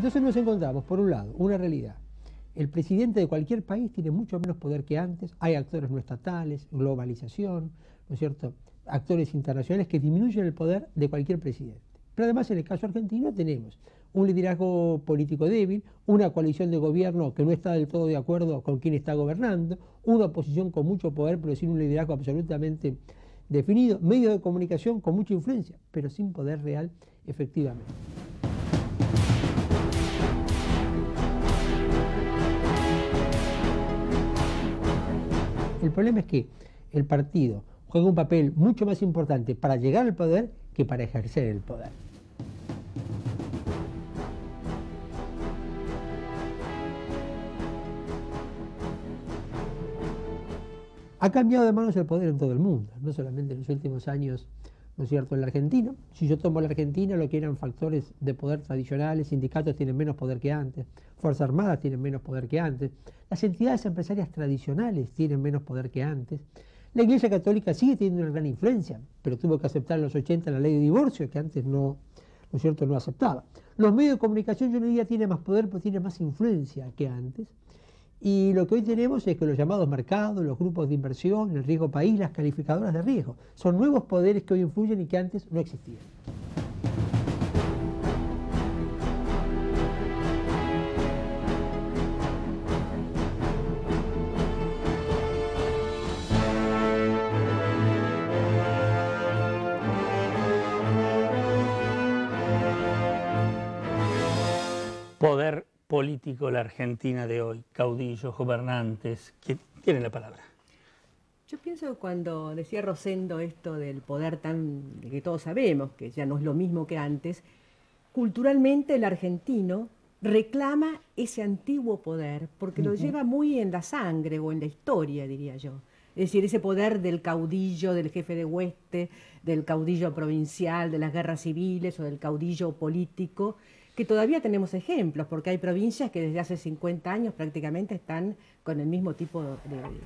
Entonces nos encontramos, por un lado, una realidad. El presidente de cualquier país tiene mucho menos poder que antes, hay actores no estatales, globalización, ¿no es cierto?, actores internacionales que disminuyen el poder de cualquier presidente. Pero además en el caso argentino tenemos un liderazgo político débil, una coalición de gobierno que no está del todo de acuerdo con quien está gobernando, una oposición con mucho poder pero sin un liderazgo absolutamente definido, medios de comunicación con mucha influencia, pero sin poder real efectivamente. El problema es que el partido juega un papel mucho más importante para llegar al poder que para ejercer el poder. Ha cambiado de manos el poder en todo el mundo, no solamente en los últimos años, ¿no es cierto?, en la Argentina. Si yo tomo la Argentina, lo que eran factores de poder tradicionales, sindicatos tienen menos poder que antes, Fuerzas Armadas tienen menos poder que antes, las entidades empresarias tradicionales tienen menos poder que antes, la Iglesia Católica sigue teniendo una gran influencia, pero tuvo que aceptar en los 80 la ley de divorcio, que antes ¿no es cierto?, no aceptaba. Los medios de comunicación, yo no diría tienen más poder, pero tienen más influencia que antes. Y lo que hoy tenemos es que los llamados mercados, los grupos de inversión, el riesgo país, las calificadoras de riesgo, son nuevos poderes que hoy influyen y que antes no existían. Poder político la Argentina de hoy, caudillos, gobernantes, ¿quién tiene la palabra? Yo pienso que cuando decía Rosendo esto del poder que todos sabemos, que ya no es lo mismo que antes, culturalmente el argentino reclama ese antiguo poder, porque lo lleva muy en la sangre o en la historia, diría yo. Es decir, ese poder del caudillo, del jefe de hueste, del caudillo provincial, de las guerras civiles o del caudillo político, que todavía tenemos ejemplos, porque hay provincias que desde hace 50 años prácticamente están con el mismo tipo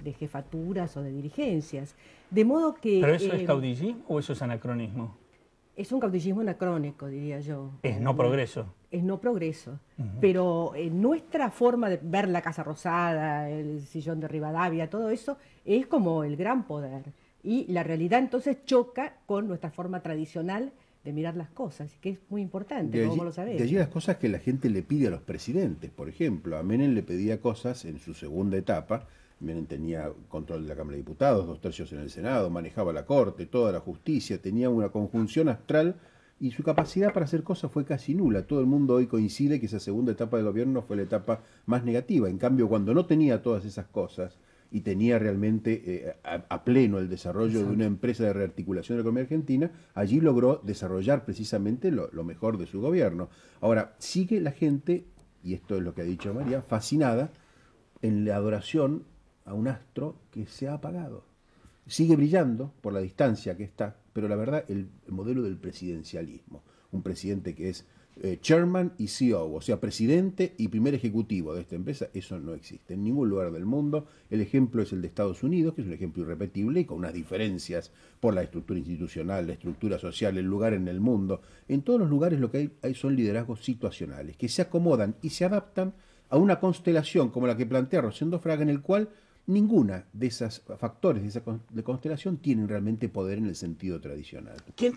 de jefaturas o de dirigencias. De modo que... ¿Pero eso es caudillismo o eso es anacronismo? Es un caudillismo anacrónico, diría yo. Es no progreso. Es no progreso. Pero nuestra forma de ver la Casa Rosada, el sillón de Rivadavia, todo eso, es como el gran poder. Y la realidad entonces choca con nuestra forma tradicional de mirar las cosas, que es muy importante, como lo sabés. De allí las cosas que la gente le pide a los presidentes. Por ejemplo, a Menem le pedía cosas en su segunda etapa. Menem tenía control de la Cámara de Diputados, 2/3 en el Senado, manejaba la Corte, toda la justicia, tenía una conjunción astral y su capacidad para hacer cosas fue casi nula. Todo el mundo hoy coincide que esa segunda etapa de gobierno fue la etapa más negativa. En cambio, cuando no tenía todas esas cosas y tenía realmente a pleno el desarrollo de una empresa de rearticulación de la economía argentina, allí logró desarrollar precisamente lo mejor de su gobierno. Ahora, sigue la gente, y esto es lo que ha dicho María, fascinada en la adoración a un astro que se ha apagado. Sigue brillando por la distancia que está, pero la verdad, el modelo del presidencialismo, un presidente que es chairman y CEO, o sea, presidente y primer ejecutivo de esta empresa, eso no existe en ningún lugar del mundo. El ejemplo es el de Estados Unidos, que es un ejemplo irrepetible y con unas diferencias por la estructura institucional, la estructura social, el lugar en el mundo. En todos los lugares lo que hay son liderazgos situacionales, que se acomodan y se adaptan a una constelación como la que plantea Rosendo Fraga, en el cual ninguna de esos factores de esa constelación tienen realmente poder en el sentido tradicional. ¿Qué